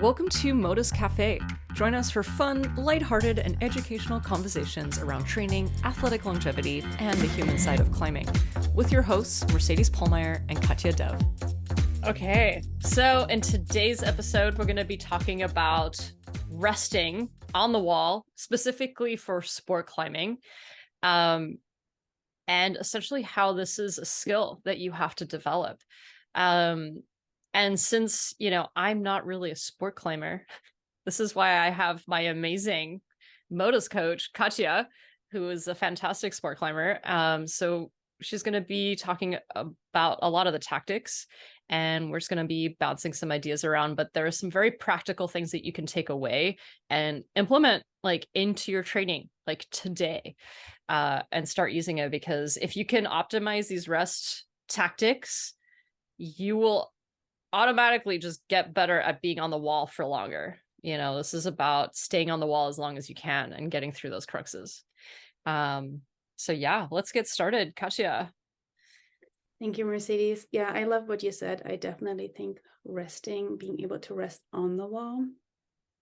Welcome to Modus Cafe. Join us for fun, lighthearted, and educational conversations around training, athletic longevity, and the human side of climbing, with your hosts, Mercedes Pollmeyer and Katja Dev. Okay, so in today's episode, we're going to be talking about resting on the wall, specifically for sport climbing, and essentially how this is a skill that you have to develop. And since, I'm not really a sport climber, this is why I have my amazing Modus coach, Katja, who is a fantastic sport climber. So she's going to be talking about a lot of the tactics, and we're just going to be bouncing some ideas around. But there are some very practical things that you can take away and implement into your training today, and start using it. Because if you can optimize these rest tactics, you will automatically just get better at being on the wall for longer. This is about staying on the wall as long as you can and getting through those cruxes. So yeah, let's get started. Katja. Thank you, Mercedes. Yeah, I love what you said. I definitely think resting, being able to rest on the wall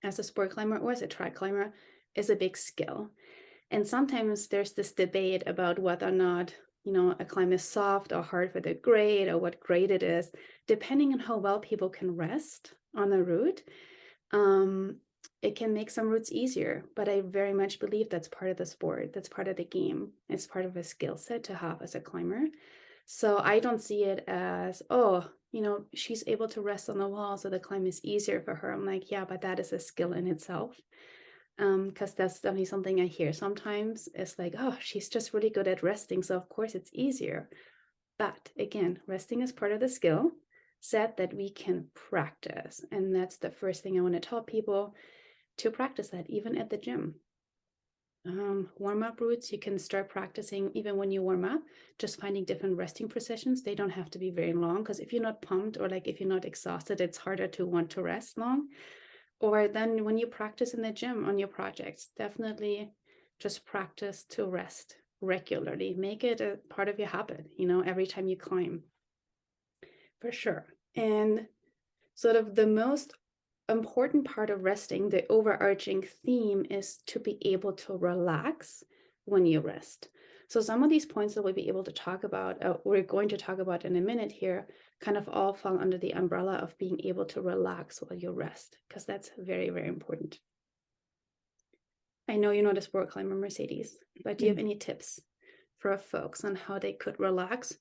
as a sport climber or as a track climber is a big skill. And sometimes there's this debate about whether or not a climb is soft or hard for the grade or what grade it is, depending on how well people can rest on a route. It can make some routes easier, but I very much believe that's part of the sport. That's part of the game. It's part of a skill set to have as a climber. So I don't see it as, she's able to rest on the wall, so the climb is easier for her. I'm like, yeah, but that is a skill in itself. Because that's definitely something I hear sometimes. It's like, oh, she's just really good at resting, so of course it's easier. But again, resting is part of the skill set that we can practice. And that's the first thing I want to tell people, to practice that even at the gym. Warm-up routes, you can start practicing even when you warm up, just finding different resting positions. They don't have to be very long, because if you're not pumped or if you're not exhausted, it's harder to want to rest long. Or then when you practice in the gym on your projects, definitely just practice to rest regularly. Make it a part of your habit, every time you climb, for sure. And sort of the most important part of resting, the overarching theme, is to be able to relax when you rest. So some of these points that we'll be able to talk about, we're going to talk about in a minute here, kind of all fall under the umbrella of being able to relax while you rest, because that's very, very important. I know you're not a sport climber, Mercedes, but do you have any tips for folks on how they could relax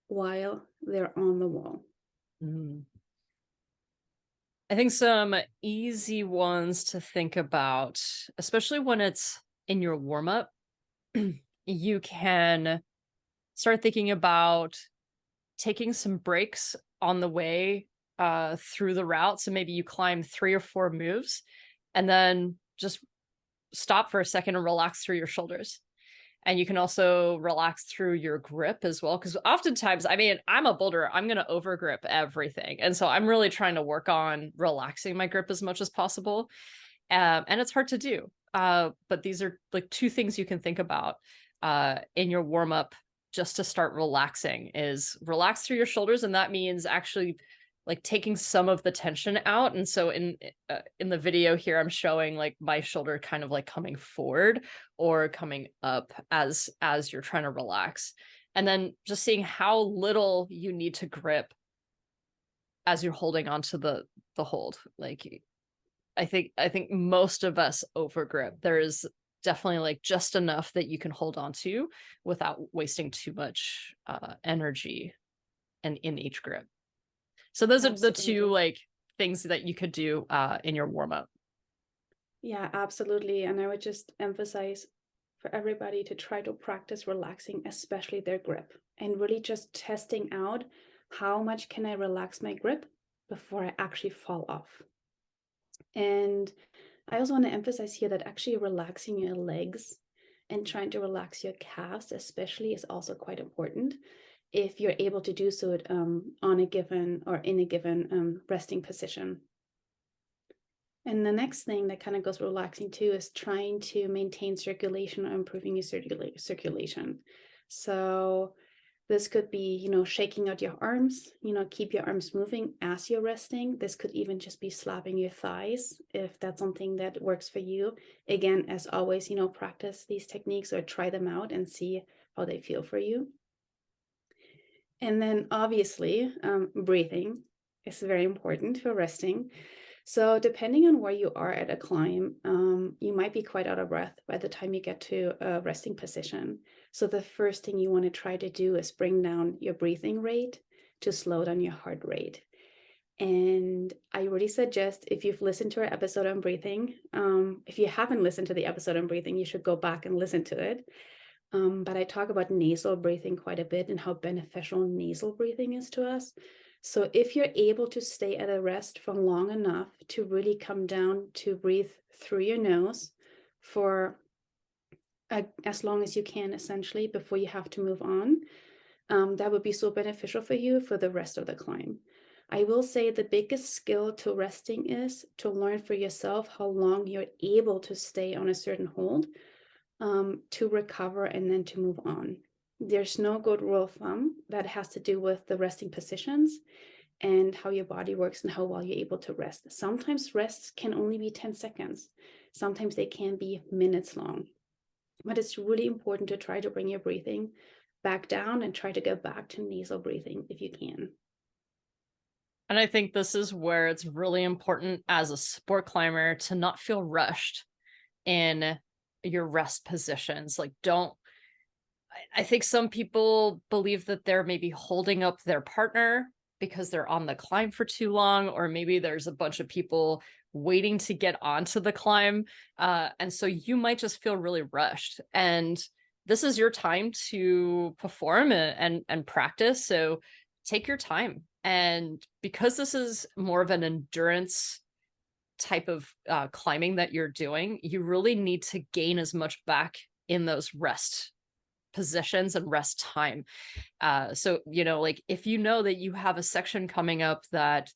while they're on the wall? I think some easy ones to think about, especially when it's in your warm-up, you can start thinking about taking some breaks on the way through the route. So maybe you climb 3 or 4 moves and then just stop for a second and relax through your shoulders. And you can also relax through your grip as well. Because oftentimes, I'm a boulder, I'm going to overgrip everything. And so I'm really trying to work on relaxing my grip as much as possible. And it's hard to do. But these are 2 things you can think about in your warm up, just to start relaxing, is relax through your shoulders. And that means actually taking some of the tension out. And so in the video here, I'm showing my shoulder kind of coming forward or coming up as you're trying to relax. And then just seeing how little you need to grip as you're holding onto the hold. I think most of us overgrip. There is definitely just enough that you can hold on to without wasting too much energy and in each grip. So those are the 2 things that you could do in your warm-up. Yeah, absolutely. And I would just emphasize for everybody to try to practice relaxing, especially their grip, and really just testing out how much can I relax my grip before I actually fall off. And I also want to emphasize here that actually relaxing your legs and trying to relax your calves especially is also quite important, if you're able to do so on a given or in a given resting position. And the next thing that kind of goes relaxing too is trying to maintain circulation or improving your circulation. So This could be, shaking out your arms, keep your arms moving as you're resting. This could even just be slapping your thighs if that's something that works for you. Again, as always, practice these techniques or try them out and see how they feel for you. And then obviously, breathing is very important for resting. So, depending on where you are at a climb, you might be quite out of breath by the time you get to a resting position. So, the first thing you want to try to do is bring down your breathing rate to slow down your heart rate. And I really suggest if you've listened to our episode on breathing, if you haven't listened to the episode on breathing, you should go back and listen to it. But I talk about nasal breathing quite a bit and how beneficial nasal breathing is to us. So if you're able to stay at a rest for long enough to really come down to breathe through your nose for as long as you can, essentially, before you have to move on, that would be so beneficial for you for the rest of the climb. I will say the biggest skill to resting is to learn for yourself how long you're able to stay on a certain hold, to recover and then to move on. There's no good rule of thumb that has to do with the resting positions and how your body works and how well you're able to rest. Sometimes rests can only be 10 seconds. Sometimes they can be minutes long. But it's really important to try to bring your breathing back down and try to go back to nasal breathing if you can. And I think this is where it's really important as a sport climber to not feel rushed in your rest positions. Like, don't, I think some people believe that they're maybe holding up their partner because they're on the climb for too long, or maybe there's a bunch of people waiting to get onto the climb. And so you might just feel really rushed. And this is your time to perform and practice. So take your time. And because this is more of an endurance type of climbing that you're doing, you really need to gain as much back in those rest positions and rest time. So, like if you know that you have a section coming up that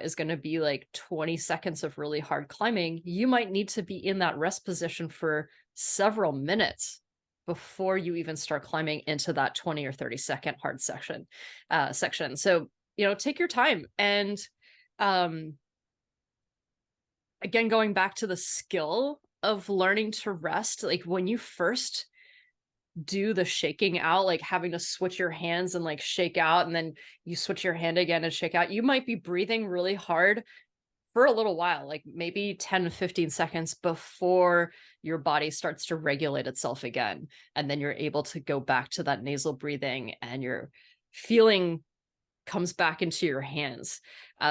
is going to be like 20 seconds of really hard climbing, you might need to be in that rest position for several minutes before you even start climbing into that 20 or 30-second hard section. So, take your time. And um, again, going back to the skill of learning to rest, like when you first do the shaking out, like having to switch your hands and like shake out, and then you switch your hand again and shake out, you might be breathing really hard for a little while, like maybe 10 to 15 seconds before your body starts to regulate itself again. And then you're able to go back to that nasal breathing and your feeling comes back into your hands.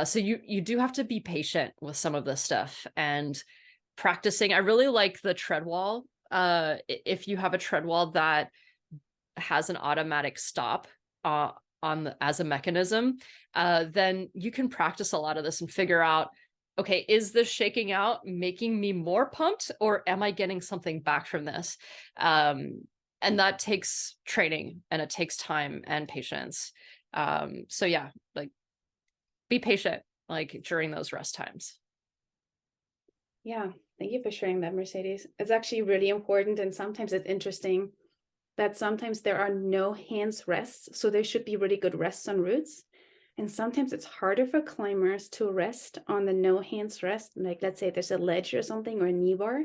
So you do have to be patient with some of this stuff and practicing. I really like the tread wall. If you have a tread wall that has an automatic stop as a mechanism, then you can practice a lot of this and figure out, okay, is this shaking out making me more pumped, or am I getting something back from this? And that takes training, and it takes time and patience. So yeah, like be patient, like during those rest times. Yeah, thank you for sharing that, Mercedes. It's actually really important, and sometimes it's interesting that sometimes there are no hands rests, so there should be really good rests on routes. And sometimes it's harder for climbers to rest on the no hands rest, like let's say there's a ledge or something or a knee bar,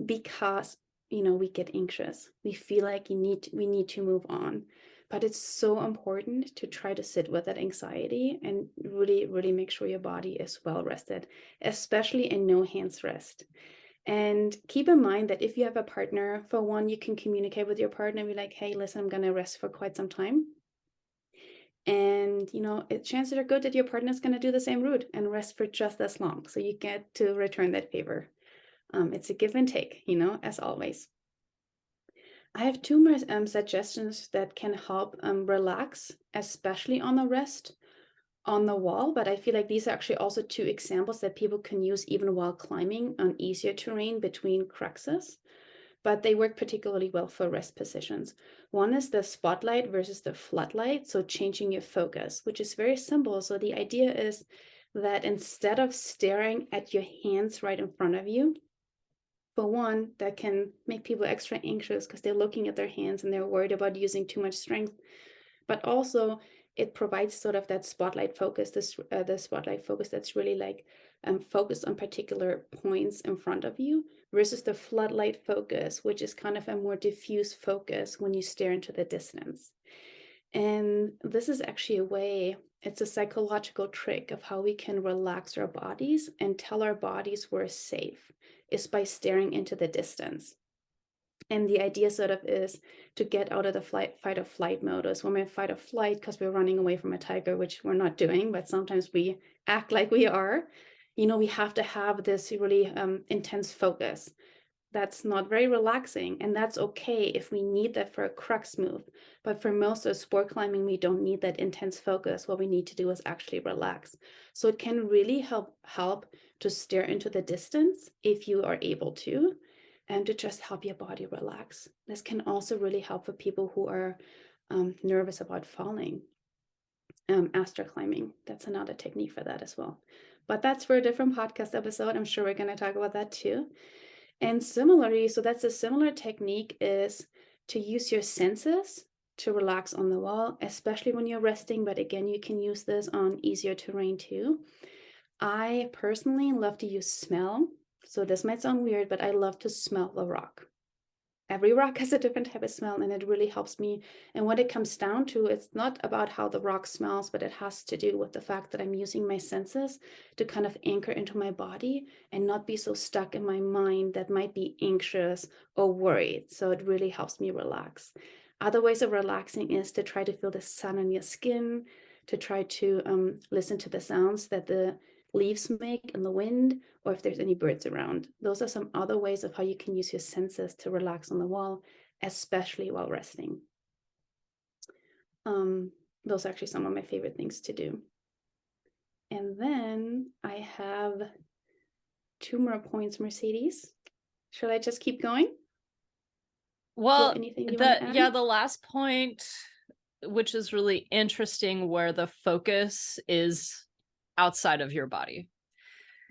because we get anxious. We feel like we need to move on. But it's so important to try to sit with that anxiety and really, really make sure your body is well rested, especially in no hands rest. And keep in mind that if you have a partner, for one, you can communicate with your partner and be like, hey, listen, I'm going to rest for quite some time. And, chances are good that your partner is going to do the same route and rest for just as long. So you get to return that favor. It's a give and take, as always. I have two more suggestions that can help relax, especially on the rest on the wall. But I feel like these are actually also two examples that people can use even while climbing on easier terrain between cruxes. But they work particularly well for rest positions. One is the spotlight versus the floodlight, so changing your focus, which is very simple. So the idea is that instead of staring at your hands right in front of you, For one, that can make people extra anxious because they're looking at their hands and they're worried about using too much strength. But also, it provides sort of that spotlight focus, the spotlight focus that's really like focused on particular points in front of you, versus the floodlight focus, which is kind of a more diffuse focus when you stare into the distance. And this is actually a way, it's a psychological trick of how we can relax our bodies and tell our bodies we're safe, is by staring into the distance. And the idea sort of is to get out of the fight or flight modus. When we fight or flight, because we're running away from a tiger, which we're not doing, but sometimes we act like we are, we have to have this really intense focus. That's not very relaxing, and that's okay if we need that for a crux move. But for most of sport climbing, we don't need that intense focus. What we need to do is actually relax. So it can really help to stare into the distance if you are able to, and to just help your body relax. This can also really help for people who are nervous about falling. Astro climbing, that's another technique for that as well. But that's for a different podcast episode. I'm sure we're going to talk about that too. And similarly, so that's a similar technique, is to use your senses to relax on the wall, especially when you're resting. But again, you can use this on easier terrain too. I personally love to use smell. So this might sound weird, but I love to smell the rock. Every rock has a different type of smell, and it really helps me. And what it comes down to, it's not about how the rock smells, but it has to do with the fact that I'm using my senses to kind of anchor into my body and not be so stuck in my mind that might be anxious or worried. So it really helps me relax. Other ways of relaxing is to try to feel the sun on your skin, to try to listen to the sounds that the leaves make in the wind, or if there's any birds around. Those are some other ways of how you can use your senses to relax on the wall, especially while resting. Those are actually some of my favorite things to do. And then I have 2 more points, Mercedes. Should I just keep going? Do you have Well, anything you want to add? yeah, the last point, which is really interesting, where the focus is outside of your body,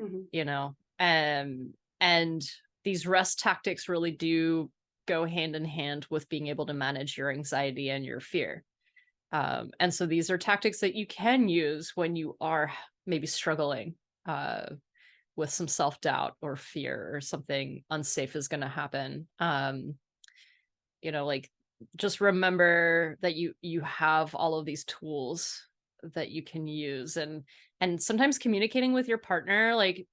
Mm-hmm. you know, and these rest tactics really do go hand in hand with being able to manage your anxiety and your fear. And so these are tactics that you can use when you are maybe struggling with some self-doubt or fear, or something unsafe is going to happen. Like, just remember that you have all of these tools that you can use. And sometimes communicating with your partner, like,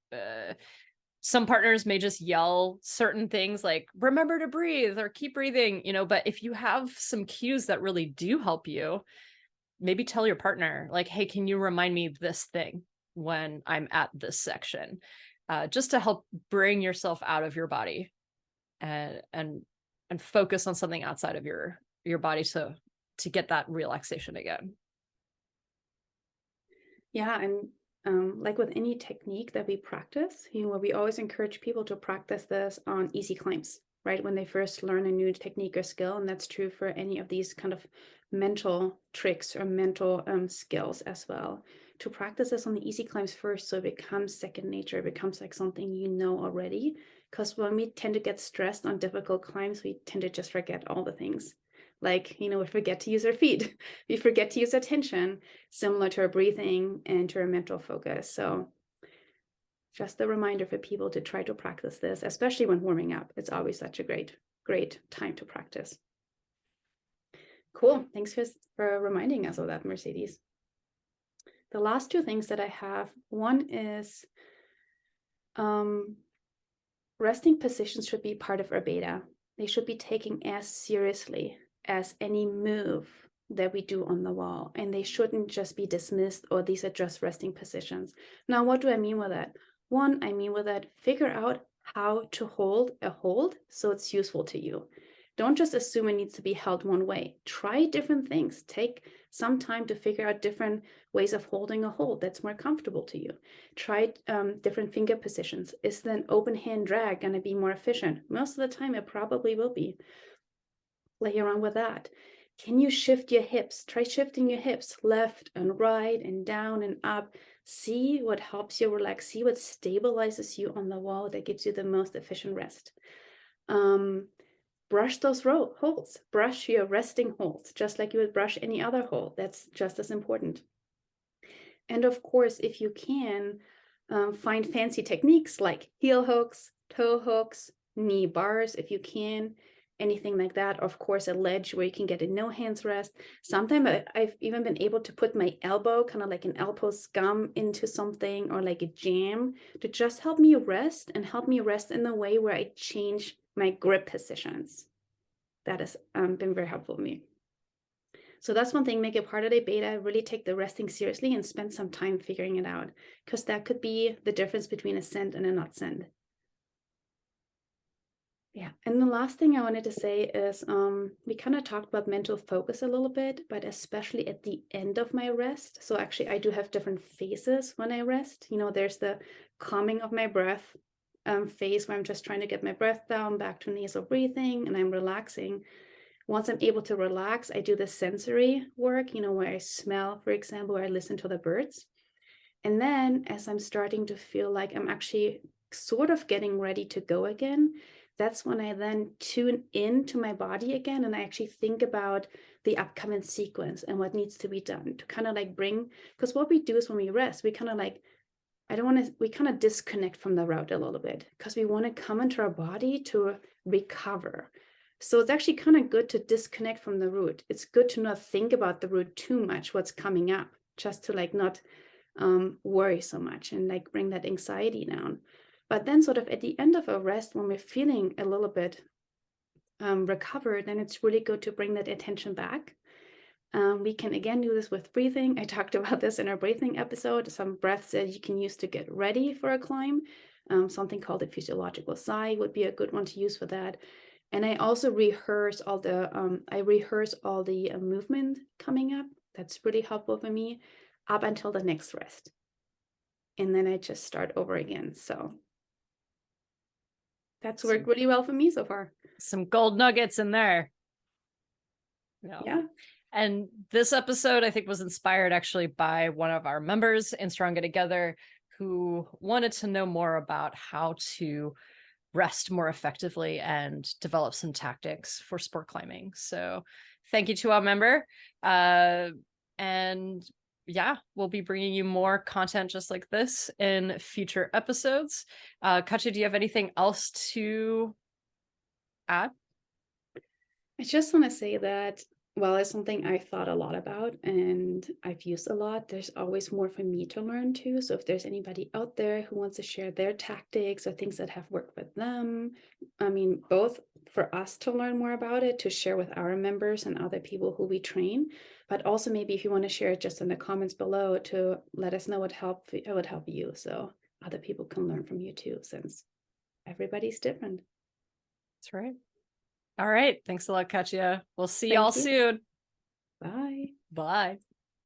some partners may just yell certain things like, remember to breathe or keep breathing, but if you have some cues that really do help you, maybe tell your partner, like, hey, can you remind me this thing when I'm at this section, just to help bring yourself out of your body, and focus on something outside of your body to get that relaxation again. Yeah, and like with any technique that we practice, we always encourage people to practice this on easy climbs, right? When they first learn a new technique or skill, and that's true for any of these kind of mental tricks or mental skills as well. To practice this on the easy climbs first, so it becomes second nature, it becomes like something you know already. Because when we tend to get stressed on difficult climbs, we tend to just forget all the things. Like, we forget to use our feet, we forget to use attention, similar to our breathing and to our mental focus. So just a reminder for people to try to practice this, especially when warming up. It's always such a great time to practice. Cool. Thanks for reminding us of that, Mercedes. The last 2 things that I have, one is resting positions should be part of our beta. They should be taken as seriously as any move that we do on the wall, and they shouldn't just be dismissed, or these are just resting positions. Now, what do I mean with that? One, I mean with that, figure out how to hold a hold so it's useful to you. Don't just assume it needs to be held one way. Try different things. Take some time to figure out different ways of holding a hold that's more comfortable to you. Try different finger positions. Is the open hand drag going to be more efficient? Most of the time, it probably will be. Play around with that. Can you shift your hips? Try shifting your hips left and right and down and up. See what helps you relax. See what stabilizes you on the wall that gives you the most efficient rest. Um, Brush those holes. Brush your resting holes, just like you would brush any other hole. That's just as important. And of course, if you can, find fancy techniques like heel hooks, toe hooks, knee bars, if you can, anything like that. Of course, a ledge where you can get a no hands rest. Sometimes I've even been able to put my elbow, kind of like an elbow scum, into something, or like a jam, to just help me rest and help me rest in the way where I change my grip positions. That has been very helpful for me. So that's one thing, make it part of the beta, really take the resting seriously and spend some time figuring it out, because that could be the difference between a send and a not send. Yeah, and the last thing I wanted to say is we kind of talked about mental focus a little bit, but especially at the end of my rest. So actually, I do have different phases when I rest. You know, there's the calming of my breath phase where I'm just trying to get my breath down back to nasal breathing and I'm relaxing. Once I'm able to relax, I do the sensory work, you know, where I smell, for example, or I listen to the birds. And then as I'm starting to feel like I'm actually sort of getting ready to go again, that's when I then tune into my body again and I actually think about the upcoming sequence and what needs to be done to kind of like bring, because what we do is when we rest, we kind of like, I don't want to, we kind of disconnect from the route a little bit because we want to come into our body to recover. So it's actually kind of good to disconnect from the root. It's good to not think about the root too much, what's coming up, just to like not worry so much and like bring that anxiety down. But then sort of at the end of a rest, when we're feeling a little bit recovered, then it's really good to bring that attention back. We can again do this with breathing. I talked about this in our breathing episode, some breaths that you can use to get ready for a climb. Something called a physiological sigh would be a good one to use for that. And I also rehearse all the movement coming up. That's really helpful for me up until the next rest. And then I just start over again. So that's worked really well for me so far. Some gold nuggets in there. Yeah. And this episode, I think, was inspired actually by one of our members in Stronger Together who wanted to know more about how to rest more effectively and develop some tactics for sport climbing. So thank you to our member. And yeah, we'll be bringing you more content just like this in future episodes. Katja, do you have anything else to add? I just want to say that while it's something I've thought a lot about and I've used a lot, there's always more for me to learn too. So if there's anybody out there who wants to share their tactics or things that have worked with them, I mean, both for us to learn more about it, to share with our members and other people who we train, but also maybe if you want to share it just in the comments below to let us know what would help you, so other people can learn from you too, since everybody's different. That's right. All right. Thanks a lot, Katja. We'll see y'all Thank you. soon. Bye. Bye.